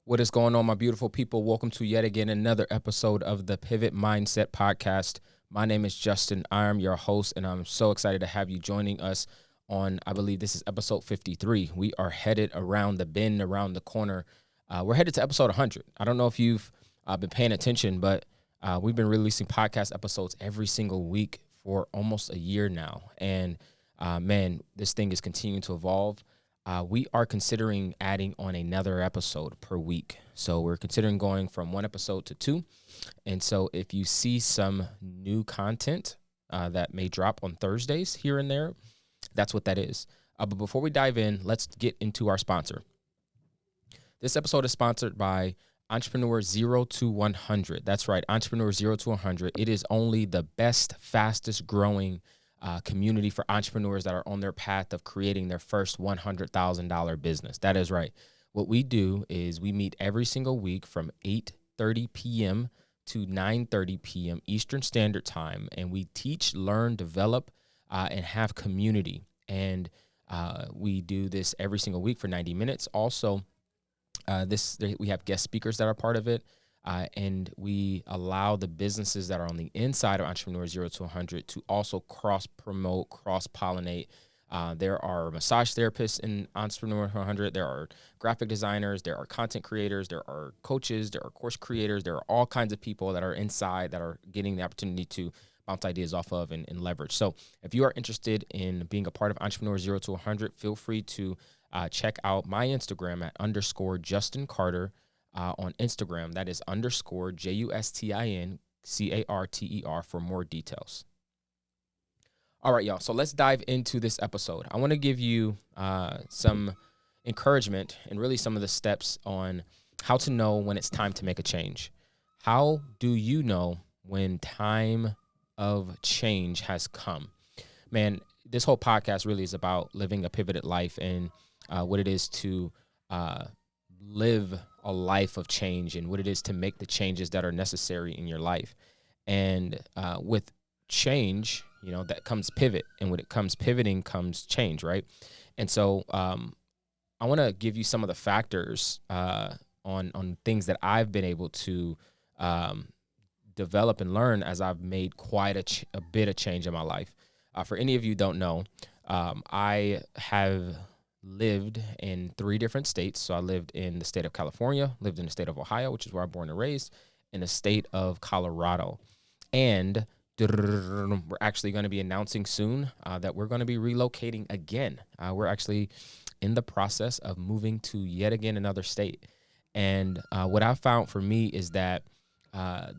What is going on, my beautiful people? Welcome to yet again another episode of the Pivot Mindset Podcast. My name is Justin. I am your host, and I'm so excited to have you joining us on, I believe this is episode 53. We are headed around the bend, around the corner. We're headed to episode 100. I don't know if you've been paying attention, but we've been releasing podcast episodes every single week for almost a year now. And man, this thing is continuing to evolve. We are considering adding on another episode per week. So we're considering going from one episode to two. And so if you see some new content that may drop on Thursdays here and there, that's what that is. But before we dive in, let's get into our sponsor. This episode is sponsored by Entrepreneur 0 to 100. That's right, Entrepreneur 0 to 100. It is only the best, fastest growing community for entrepreneurs that are on their path of creating their first $100,000 business. That is right. What we do is we meet every single week from 8:30 p.m. to 9:30 p.m. Eastern Standard Time, and we teach, learn, develop, and have community. And we do this every single week for 90 minutes. Also, we have guest speakers that are part of it. And we allow the businesses that are on the inside of Entrepreneur 0 to 100 to also cross-promote, cross-pollinate. There are massage therapists in Entrepreneur 100. There are graphic designers. There are content creators. There are coaches. There are course creators. There are all kinds of people that are inside that are getting the opportunity to bounce ideas off of and leverage. So if you are interested in being a part of Entrepreneur 0 to 100, feel free to check out my Instagram at _Justin Carter. On Instagram, that is _JUSTINCARTER for more details. All right, y'all. So let's dive into this episode. I want to give you some encouragement and really some of the steps on how to know when it's time to make a change. How do you know when time of change has come? Man, this whole podcast really is about living a pivoted life and what it is to live a life of change and what it is to make the changes that are necessary in your life. And with change, that comes pivot. And when it comes pivoting comes change, right? And so I want to give you some of the factors on things that I've been able to develop and learn as I've made quite a bit of change in my life. For any of you who don't know, I have lived in 3 different states. So I lived in the state of California, lived in the state of Ohio, which is where I'm born and raised, in the state of Colorado. And we're actually going to be announcing soon that we're going to be relocating again. We're actually in the process of moving to yet again another state. And what I've found for me is that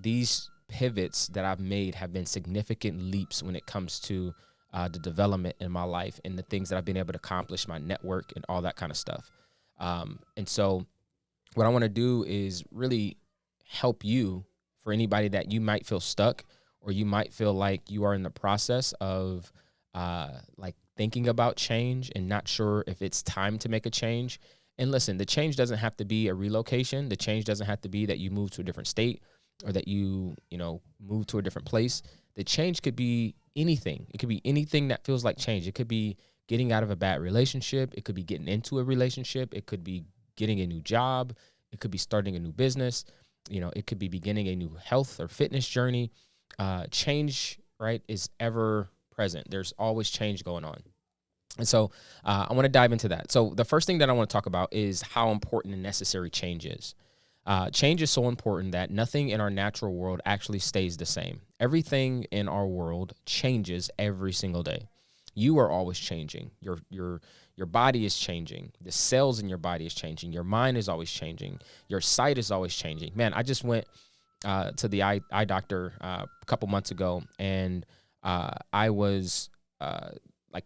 these pivots that I've made have been significant leaps when it comes to the development in my life and the things that I've been able to accomplish, my network and all that kind of stuff. And so what I want to do is really help you, for anybody that you might feel stuck or you might feel like you are in the process of like thinking about change and not sure if it's time to make a change. And listen, the change doesn't have to be a relocation. The change doesn't have to be that you move to a different state or that you move to a different place. The change could be anything. It could be anything that feels like change. It could be getting out of a bad relationship. It could be getting into a relationship. It could be getting a new job. It could be starting a new business. It could be beginning a new health or fitness journey. Change, right, is ever present. There's always change going on. And so I want to dive into that. So the first thing that I want to talk about is how important and necessary change is. Change is so important that nothing in our natural world actually stays the same. Everything in our world changes every single day. You are always changing. Your body is changing. The cells in your body is changing. Your mind is always changing. Your sight is always changing. Man, I just went to the eye doctor a couple months ago, and I was like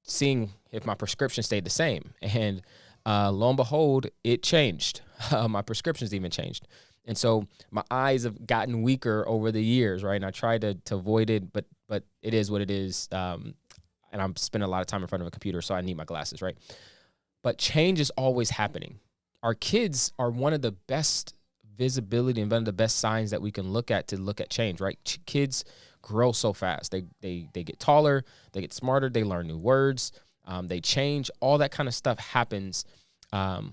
seeing if my prescription stayed the same. And lo and behold, it changed. My prescriptions even changed. And so my eyes have gotten weaker over the years, right? And I try to avoid it, but it is what it is. And I'm spending a lot of time in front of a computer, so I need my glasses, right? But change is always happening. Our kids are one of the best visibility and one of the best signs that we can look at to look at change, right? Kids grow so fast. They get taller, they get smarter, they learn new words, they change. All that kind of stuff happens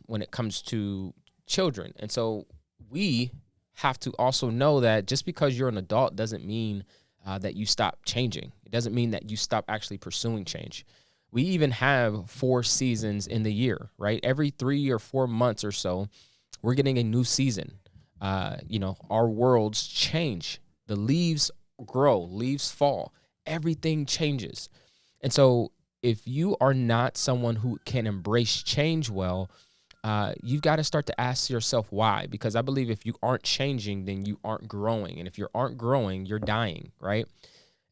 when it comes to children. And so we have to also know that just because you're an adult doesn't mean that you stop changing. It doesn't mean that you stop actually pursuing change. We even have 4 seasons in the year, right? Every 3 or 4 months or so, we're getting a new season. Our worlds change. The leaves grow, leaves fall. Everything changes. And so if you are not someone who can embrace change well, you've got to start to ask yourself why. Because I believe if you aren't changing, then you aren't growing. And if you aren't growing, you're dying, right?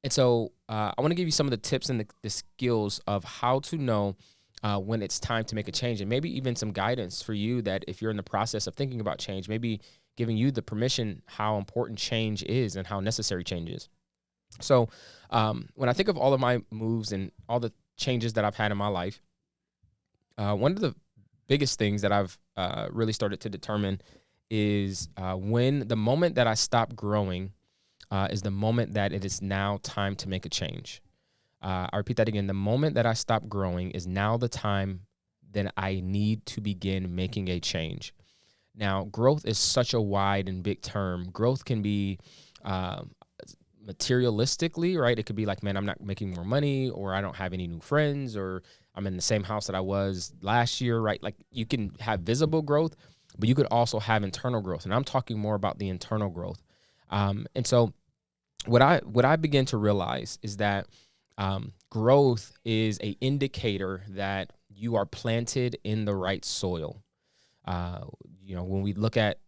And so I want to give you some of the tips and the skills of how to know when it's time to make a change, and maybe even some guidance for you that if you're in the process of thinking about change, maybe giving you the permission how important change is and how necessary change is. So when I think of all of my moves and all the changes that I've had in my life, one of the biggest things that I've really started to determine is when the moment that I stop growing is the moment that it is now time to make a change. I repeat that again. The moment that I stop growing is now the time that I need to begin making a change. Now, growth is such a wide and big term. Growth can be materialistically, right? It could be like, man, I'm not making more money, or I don't have any new friends, or I'm in the same house that I was last year, right? Like, you can have visible growth, but you could also have internal growth. And I'm talking more about the internal growth. And so what I begin to realize is that growth is an indicator that you are planted in the right soil. When we look at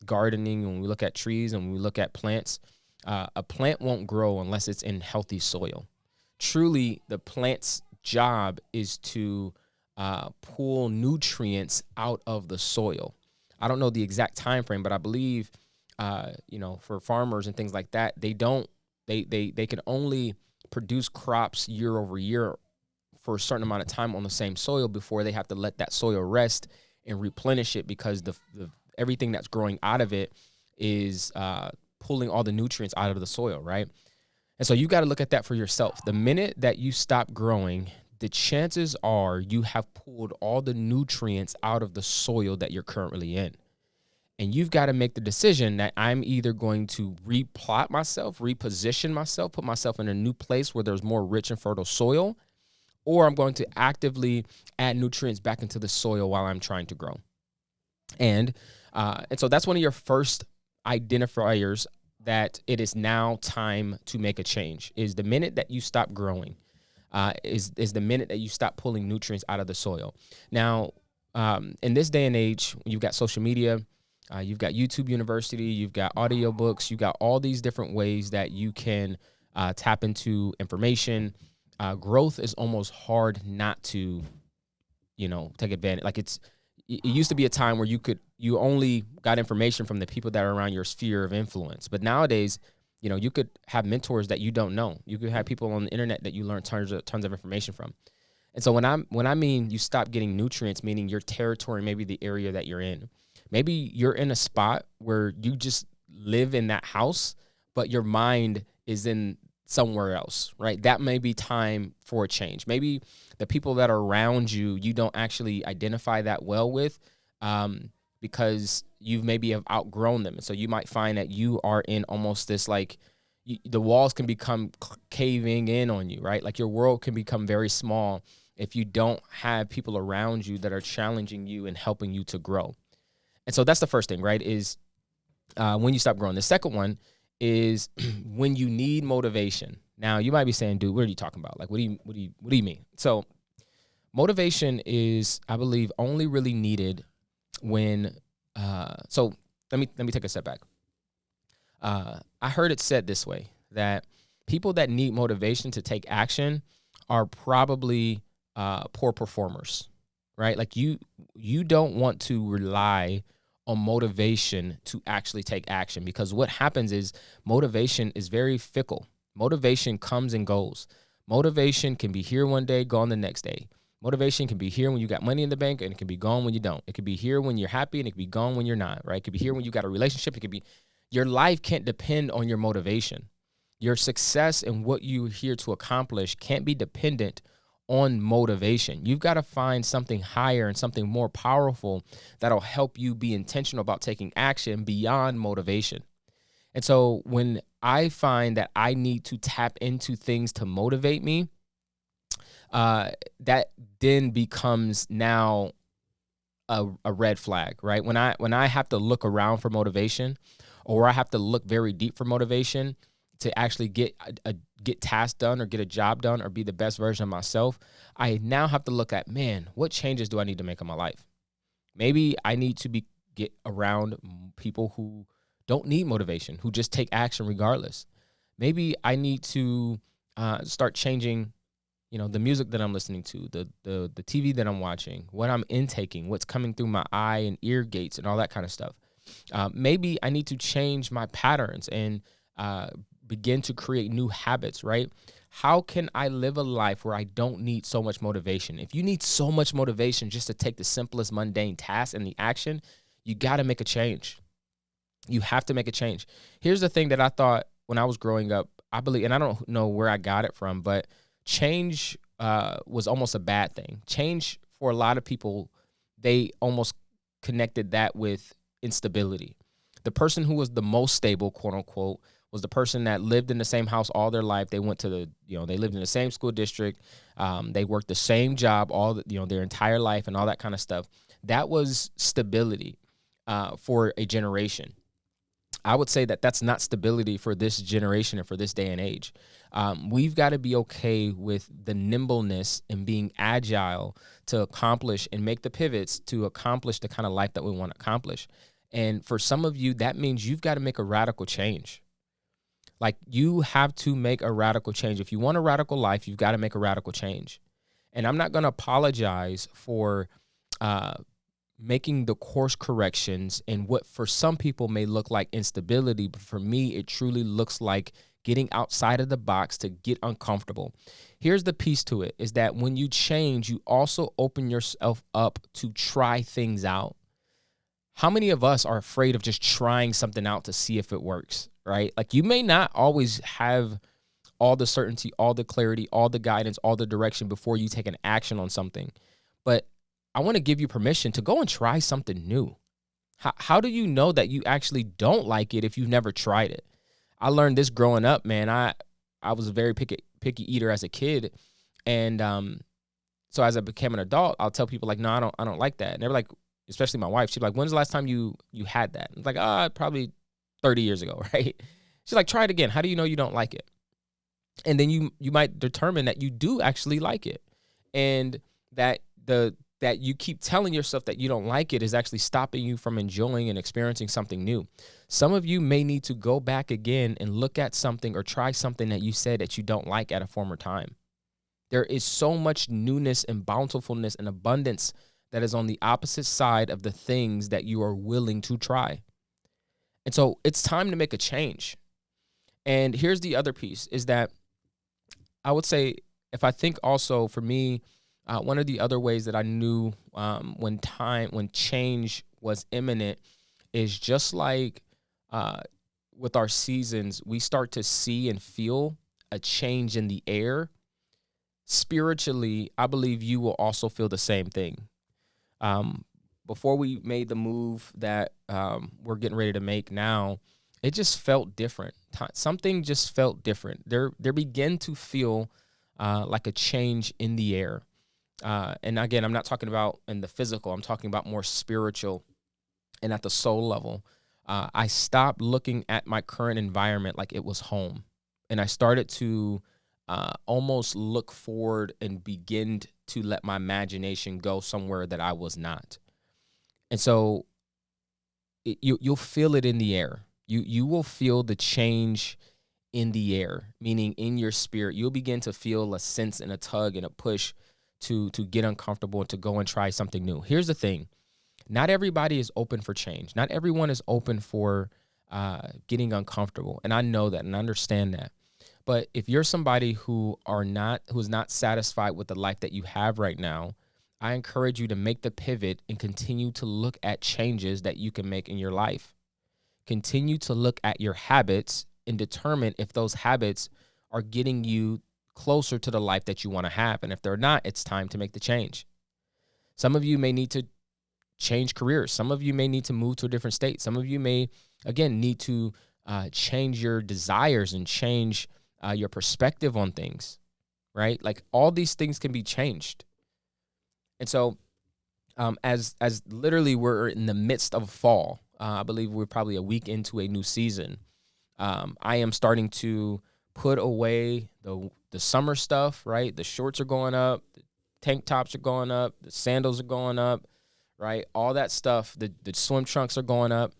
gardening, when we look at trees, and when we look at plants, a plant won't grow unless it's in healthy soil. Truly, the plant's job is to pull nutrients out of the soil. I don't know the exact time frame, but I believe, for farmers and things like that, they can only produce crops year over year for a certain amount of time on the same soil before they have to let that soil rest and replenish it, because the everything that's growing out of it is pulling all the nutrients out of the soil, right? And so you got to look at that for yourself. The minute that you stop growing, the chances are you have pulled all the nutrients out of the soil that you're currently in. And you've got to make the decision that I'm either going to replot myself, reposition myself, put myself in a new place where there's more rich and fertile soil, or I'm going to actively add nutrients back into the soil while I'm trying to grow. And so that's one of your first identifiers that it is now time to make a change, is the minute that you stop growing, is the minute that you stop pulling nutrients out of the soil. Now, in this day and age, you've got social media, you've got YouTube University, you've got audiobooks, you've got all these different ways that you can tap into information. Growth is almost hard not to, take advantage. Like, it used to be a time where you only got information from the people that are around your sphere of influence. But nowadays, you could have mentors that you don't know. You could have people on the internet that you learn tons of information from. And so when I mean you stop getting nutrients, meaning your territory, maybe the area that you're in. Maybe you're in a spot where you just live in that house, but your mind is in somewhere else, right? That may be time for a change. Maybe the people that are around you, you don't actually identify that well with, because you've maybe have outgrown them. And so you might find that you are in almost this, like, the walls can become caving in on you, right? Like, your world can become very small if you don't have people around you that are challenging you and helping you to grow. And so that's the first thing, right, is when you stop growing. The second one is when you need motivation. Now, you might be saying, dude, what are you talking about? Like, what do you mean? So motivation is, I believe, only really needed when so let me take a step back. I heard it said this way, that people that need motivation to take action are probably poor performers, right? Like, you don't want to rely on motivation to actually take action, because what happens is motivation is very fickle. Motivation comes and goes. Motivation can be here one day, gone the next day. Motivation can be here when you got money in the bank, and it can be gone when you don't. It could be here when you're happy, and it can be gone when you're not, right? It could be here when you got a relationship. It could be, your life can't depend on your motivation. Your success and what you're here to accomplish can't be dependent on motivation. You've got to find something higher and something more powerful that'll help you be intentional about taking action beyond motivation. And so when I find that I need to tap into things to motivate me, that then becomes now a red flag, right? When I have to look around for motivation, or I have to look very deep for motivation to actually get tasks done or get a job done or be the best version of myself, I now have to look at, man, what changes do I need to make in my life? Maybe I need to get around people who don't need motivation, who just take action regardless. Maybe I need to start changing, the music that I'm listening to, the TV that I'm watching, what I'm intaking, what's coming through my eye and ear gates and all that kind of stuff. Maybe I need to change my patterns and begin to create new habits, right? How can I live a life where I don't need so much motivation? If you need so much motivation just to take the simplest mundane task and the action, you got to make a change. You have to make a change. Here's the thing that I thought when I was growing up, I believe, and I don't know where I got it from, but change was almost a bad thing. Change, for a lot of people, they almost connected that with instability. The person who was the most stable, quote unquote, was the person that lived in the same house all their life. They went to they lived in the same school district. They worked the same job their entire life and all that kind of stuff. That was stability for a generation. I would say that that's not stability for this generation and for this day and age. We've got to be okay with the nimbleness and being agile to accomplish and make the pivots to accomplish the kind of life that we want to accomplish. And for some of you, that means you've got to make a radical change. Like, you have to make a radical change. If you want a radical life, you've got to make a radical change. And I'm not going to apologize for making the course corrections in what for some people may look like instability, but for me, it truly looks like getting outside of the box to get uncomfortable. Here's the piece to it, is that when you change, you also open yourself up to try things out. How many of us are afraid of just trying something out to see if it works, right? Like, you may not always have all the certainty, all the clarity, all the guidance, all the direction before you take an action on something. But I want to give you permission to go and try something new. How do you know that you actually don't like it if you've never tried it? I learned this growing up, man. I was a very picky eater as a kid. And so as I became an adult, I'll tell people, like, no, I don't like that. And they're like, especially my wife, she's like, when's the last time you had that? I'm like, probably 30 years ago, right? She's like, try it again. How do you know you don't like it? And then you might determine that you do actually like it. And that you keep telling yourself that you don't like it is actually stopping you from enjoying and experiencing something new. Some of you may need to go back again and look at something or try something that you said that you don't like at a former time. There is so much newness and bountifulness and abundance that is on the opposite side of the things that you are willing to try. And so it's time to make a change. And here's the other piece, is that I would say, if I think also for me, one of the other ways that I knew when change was imminent is just like with our seasons, we start to see and feel a change in the air. Spiritually, I believe you will also feel the same thing. Before we made the move that we're getting ready to make now, it just felt different. Something just felt different. There began to feel like a change in the air. And again, I'm not talking about in the physical. I'm talking about more spiritual and at the soul level. I stopped looking at my current environment like it was home. And I started to almost look forward and begin to let my imagination go somewhere that I was not. And so you'll feel it in the air. You will feel the change in the air, meaning in your spirit. You'll begin to feel a sense and a tug and a push to get uncomfortable and to go and try something new. Here's the thing. Not everybody is open for change. Not everyone is open for getting uncomfortable. And I know that and I understand that. But if you're somebody who's not satisfied with the life that you have right now, I encourage you to make the pivot and continue to look at changes that you can make in your life. Continue to look at your habits and determine if those habits are getting you closer to the life that you want to have. And if they're not, it's time to make the change. Some of you may need to change careers. Some of you may need to move to a different state. Some of you may, again, need to change your desires and change your perspective on things, right? Like all these things can be changed. And so as literally we're in the midst of fall, I believe we're probably a week into a new season. I am starting to put away the summer stuff, right? The shorts are going up, the tank tops are going up, the sandals are going up, right? All that stuff, the swim trunks are going up,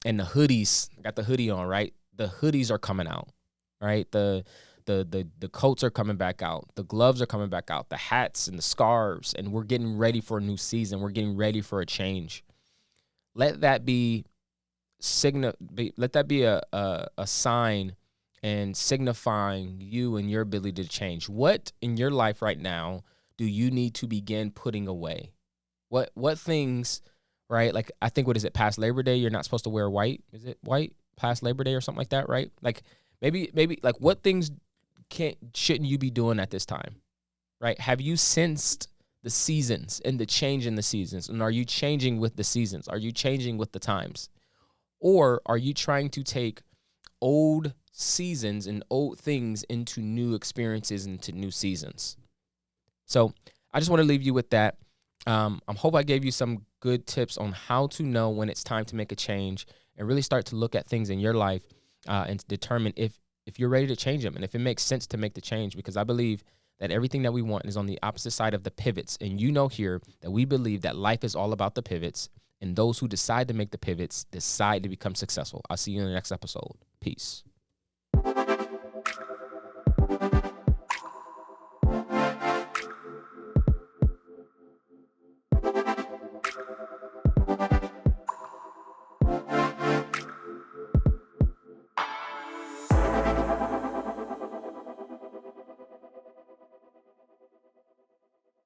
and the hoodies, I got the hoodie on, right? The hoodies are coming out, right? The coats are coming back out. The gloves are coming back out. The hats and the scarves, and we're getting ready for a new season. We're getting ready for a change. Let that be a sign and signifying you and your ability to change. What in your life right now do you need to begin putting away? What things, right? Like, I think, what is it, past Labor Day, you're not supposed to wear white? Is it white past Labor Day or something like that, right? Like maybe like what things shouldn't you be doing at this time, right? Have you sensed the seasons and the change in the seasons? And are you changing with the seasons? Are you changing with the times? Or are you trying to take old seasons and old things into new experiences, into new seasons? So I just want to leave you with that. I hope I gave you some good tips on how to know when it's time to make a change and really start to look at things in your life and determine if you're ready to change them and if it makes sense to make the change, because I believe that everything that we want is on the opposite side of the pivots. And you know here that we believe that life is all about the pivots, and those who decide to make the pivots decide to become successful. I'll see you in the next episode. Peace.